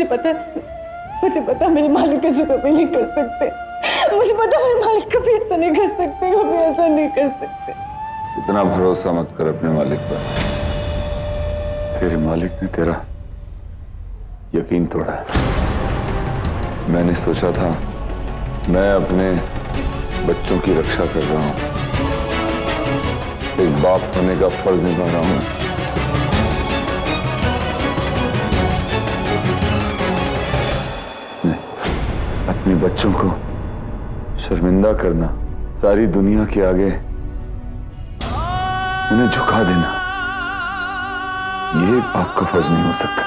मुझे पता है मेरे मालिक ऐसे कभी नहीं कर सकते। मुझे पता है मेरे मालिक कभी ऐसा नहीं कर सकते, कभी ऐसा नहीं कर सकते। इतना भरोसा मत कर अपने मालिक पर। तेरे मालिक ने तेरा यकीन तोड़ा है। मैंने सोचा था मैं अपने बच्चों की रक्षा कर रहा हूं, एक बाप होने का फर्ज निभा रहा हूं। नहीं, अपने बच्चों को शर्मिंदा करना, सारी दुनिया के आगे उन्हें झुका देना, ये बाप का फर्ज नहीं हो सकता।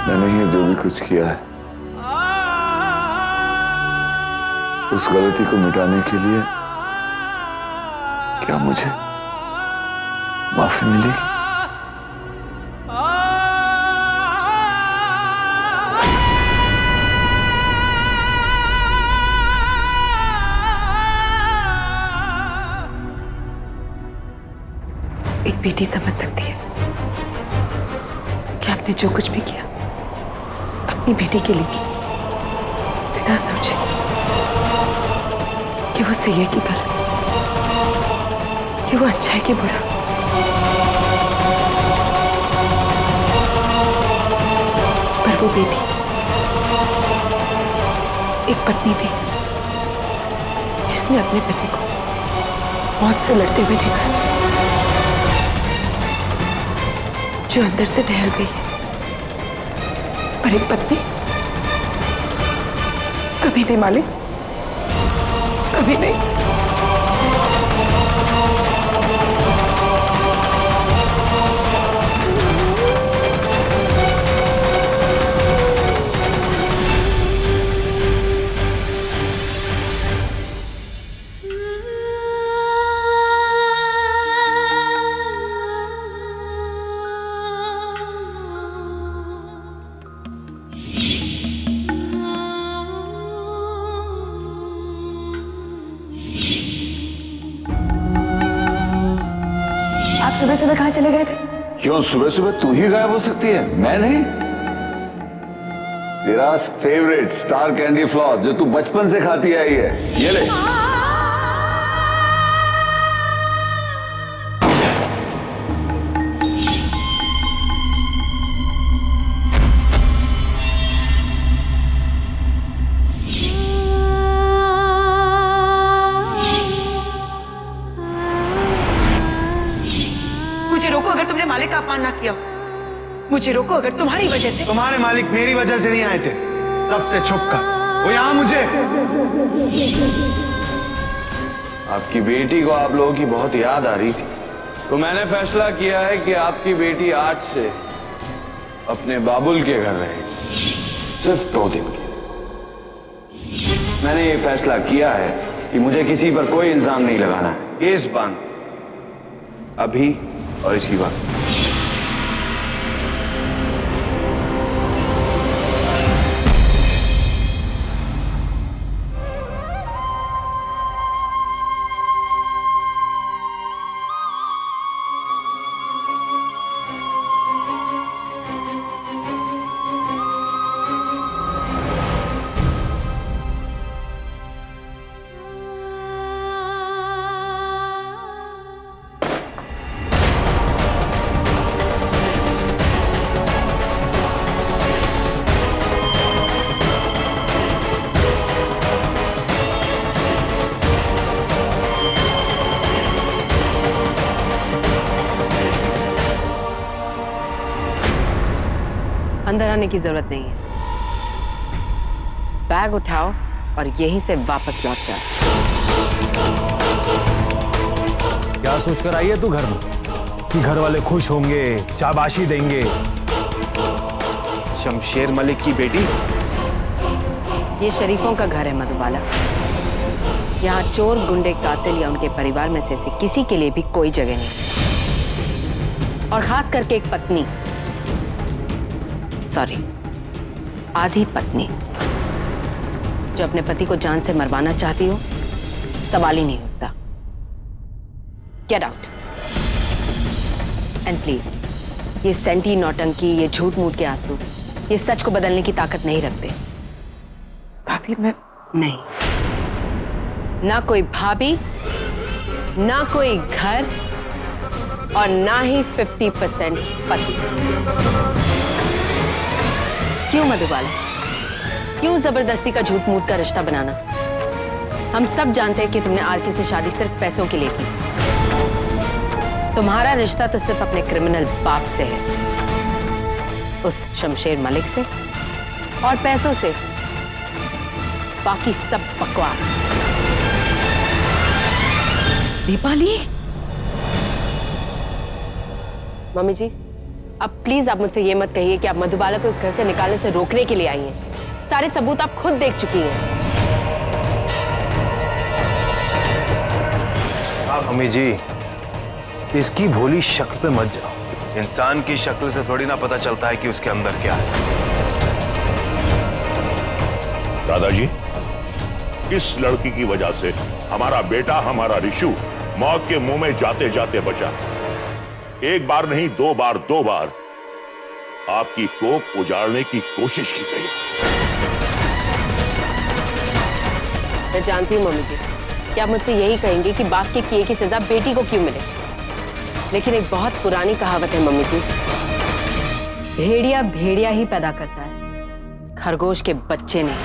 मैंने ये जो भी कुछ किया है उस गलती को मिटाने के लिए क्या मुझे माफी मिलेगी? एक बेटी समझ सकती है कि आपने जो कुछ भी किया अपनी बेटी के लिए किया, बिना सोचे कि वो सही है कि गलत, कि वो अच्छा है कि बुरा। पर वो बेटी एक पत्नी भी जिसने अपने पति को मौत से लड़ते हुए देखा, जो अंदर से ढह गई है। पर एक पत्नी कभी नहीं मालिक, कभी नहीं। सुबह सुबह कहाँ चले गए थे? क्यों सुबह सुबह तू ही गायब हो सकती है, मैं नहीं? तेरा फेवरेट स्टार कैंडी फ्लॉस जो तू बचपन से खाती आई है, ये ले। मुझे रोको अगर तुमने मालिक का अपमान ना किया। मुझे रोको अगर तुम्हारी वजह से। तुम्हारे मालिक मेरी वजह से नहीं आए थे, तब से छुप कर वो यहां मुझे। आपकी बेटी को आप लोगों की बहुत याद आ रही थी, तो मैंने फैसला किया है कि आपकी बेटी आज से अपने बाबुल के घर रहेगी, सिर्फ 2 दिन के। मैंने ये फैसला किया है कि मुझे किसी पर कोई इल्जाम नहीं लगाना है। केस बंद, अभी और इसी वक्त। अंदर आने की जरूरत नहीं है। बैग उठाओ और यहीं से वापस लौट जाओ। क्या सोचकर आई है तू घर में कि घर वाले खुश होंगे, शाबाशी देंगे? शमशेर मलिक की बेटी। ये शरीफों का घर है मधुबाला। यहाँ चोर, गुंडे, कातिल या उनके परिवार में से किसी के लिए भी कोई जगह नहीं। और खास करके एक पत्नी, सॉरी, आधी पत्नी जो अपने पति को जान से मरवाना चाहती हो, सवाल ही नहीं उठता। गेट आउट एंड प्लीज ये सेंटी नौटंकी, ये झूठ मूठ के आंसू, ये सच को बदलने की ताकत नहीं रखते। भाभी मैं नहीं, ना कोई भाभी, ना कोई घर, और ना ही 50% पति। क्यों मधुबाला, क्यों जबरदस्ती का झूठ मूठ का रिश्ता बनाना? हम सब जानते हैं कि तुमने आरके से शादी सिर्फ पैसों के लिए की। तुम्हारा रिश्ता तो सिर्फ अपने क्रिमिनल बाप से है, उस शमशेर मलिक से, और पैसों से। बाकी सब बकवास। दीपाली, मम्मी जी, अब प्लीज आप मुझसे ये मत कहिए कि आप मधुबाला को इस घर से निकालने से रोकने के लिए आई हैं। सारे सबूत आप खुद देख चुकी हैं। मम्मी जी, इसकी भोली शक्ल पे मत जाओ। इंसान की शक्ल से थोड़ी ना पता चलता है कि उसके अंदर क्या है। दादाजी, किस लड़की की वजह से हमारा बेटा, हमारा रिशु मौत के मुंह में जाते जाते बचा? एक बार नहीं, दो बार आपकी कोख उजाड़ने की कोशिश की गई। मैं जानती हूँ मम्मी जी कि आप मुझसे यही कहेंगे कि बाप के किए की सजा बेटी को क्यों मिले, लेकिन एक बहुत पुरानी कहावत है मम्मी जी, भेड़िया भेड़िया ही पैदा करता है, खरगोश के बच्चे नहीं।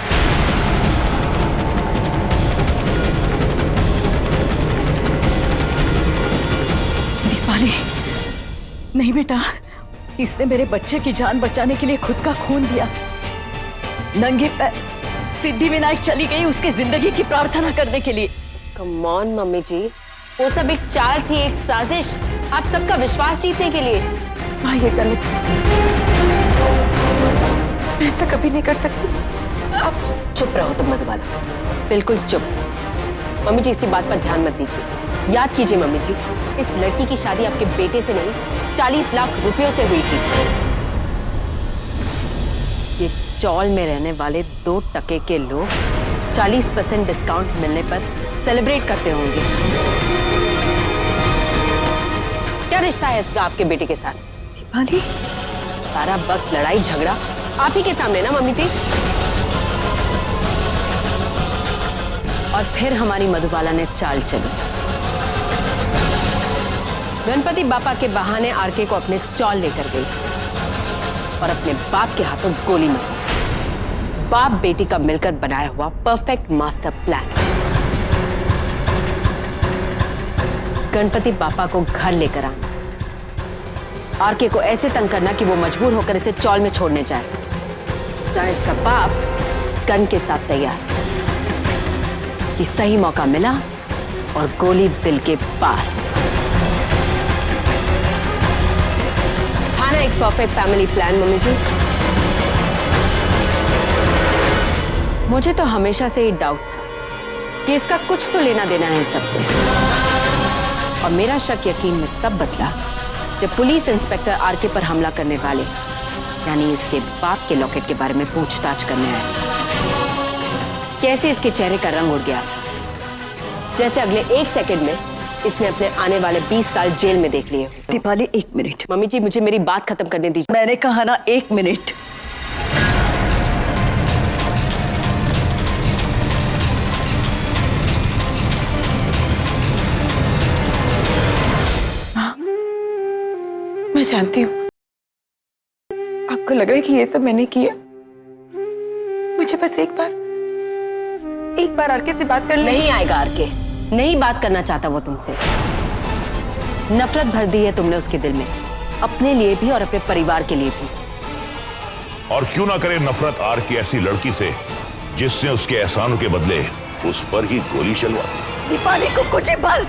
दीपाली, नहीं बेटा, इसने मेरे बच्चे की जान बचाने के लिए खुद का खून दिया। नंगे पैर सिद्धिविनायक चली गई उसके जिंदगी की प्रार्थना करने के लिए। कम ऑन मम्मी जी, वो सब एक चाल थी, एक साजिश, आप सबका विश्वास जीतने के लिए। माँ ये गलत है, मैं ऐसा कभी नहीं कर सकती। अब चुप रहो तुम मधुबाला, बिल्कुल चुप। मम्मी जी, इसकी बात पर ध्यान मत दीजिए। याद कीजिए मम्मी जी, इस लड़की की शादी आपके बेटे से नहीं, 40 लाख रुपयों से हुई थी। ये चौल में रहने वाले 2 टके के लोग 40% डिस्काउंट मिलने पर सेलिब्रेट करते होंगे। क्या रिश्ता है इसका आपके बेटे के साथ? दीपाली, सारा वक्त लड़ाई झगड़ा आप ही के सामने ना मम्मी जी। और फिर हमारी मधुबाला ने चाल चली, गणपति बापा के बहाने आरके को अपने चौल लेकर गई और अपने बाप के हाथों गोली मारी। बाप बेटी का मिलकर बनाया हुआ परफेक्ट मास्टर प्लान। गणपति बापा को घर लेकर आना, आरके को ऐसे तंग करना कि वो मजबूर होकर इसे चौल में छोड़ने जाए, जहां इसका बाप गन के साथ तैयार। कि सही मौका मिला और गोली दिल के पार। था ना एक परफेक्ट फैमिली प्लान मम्मी जी? मुझे तो हमेशा से ही डाउट था कि इसका कुछ तो लेना देना है सबसे, और मेरा शक यकीन में तब बदला जब पुलिस इंस्पेक्टर आरके पर हमला करने वाले, यानी इसके बाप के लॉकेट के बारे में पूछताछ करने आए। कैसे इसके चेहरे का रंग उड़ गया, जैसे अगले 1 सेकंड में इसने अपने आने वाले 20 साल जेल में देख लिए। दीपाली 1 मिनट। मम्मी जी, मुझे मेरी बात खत्म करने दीजिए। मैंने कहा ना 1 मिनट। मैं जानती हूँ आपको लग रहा है कि ये सब मैंने किया। मुझे बस एक बार आरके से बात कर ले। नहीं आएगा आरके, नहीं बात करना चाहता वो तुमसे। नफरत भर दी है तुमने उसके दिल में, अपने लिए भी और अपने परिवार के लिए भी। और क्यों ना करे नफरत आर की ऐसी लड़की से जिसने उसके एहसानों के बदले उस पर ही गोली चलवा दी। दीपाली को कुछ बस।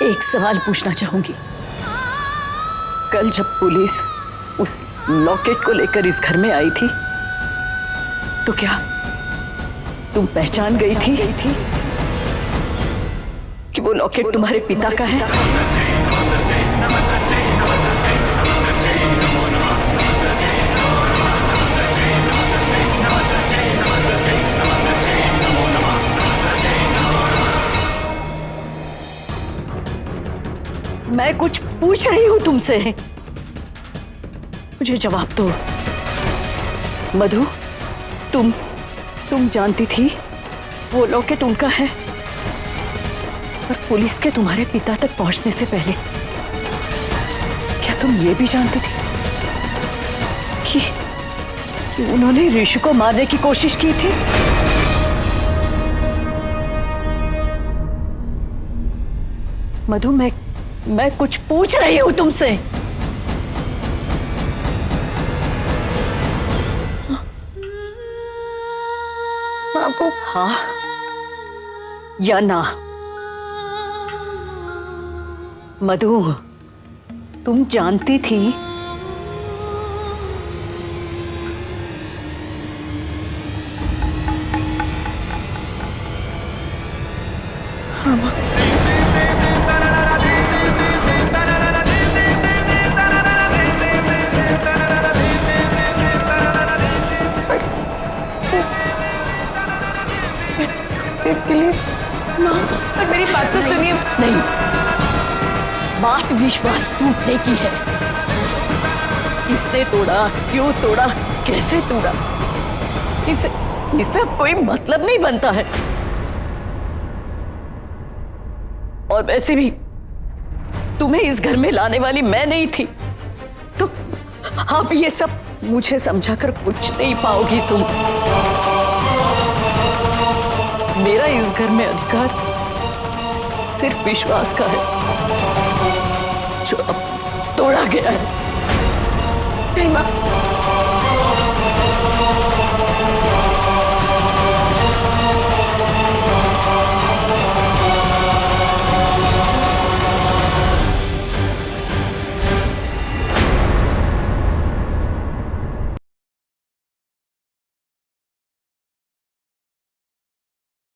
एक सवाल पूछना चाहूंगी। कल जब पुलिस उस लॉकेट को लेकर इस घर में आई थी तो क्या तुम पहचान गई थी कि वो लॉकेट तुम्हारे पिता का है? मैं कुछ पूछ रही हूं तुमसे, मुझे जवाब दो। मधु, तुम जानती थी वो लॉकेट उनका है? और पुलिस के तुम्हारे पिता तक पहुंचने से पहले क्या तुम ये भी जानती थी कि उन्होंने ऋषि को मारने की कोशिश की थी? मधु, मैं कुछ पूछ रही हूं तुमसे। आपको हाँ या ना? मधु, तुम जानती थी? के लिए माँ, पर मेरी बात तो सुनिए। नहीं, बात विश्वास टूटने की है। किसने तोड़ा, क्यों तोड़ा, कैसे तोड़ा, इससे अब कोई मतलब नहीं बनता है। और वैसे भी तुम्हें इस घर में लाने वाली मैं नहीं थी, तो अब ये सब मुझे समझाकर कुछ नहीं पाओगी तुम। मेरा इस घर में अधिकार सिर्फ विश्वास का है, जो अब तोड़ा गया है। नहीं माँ,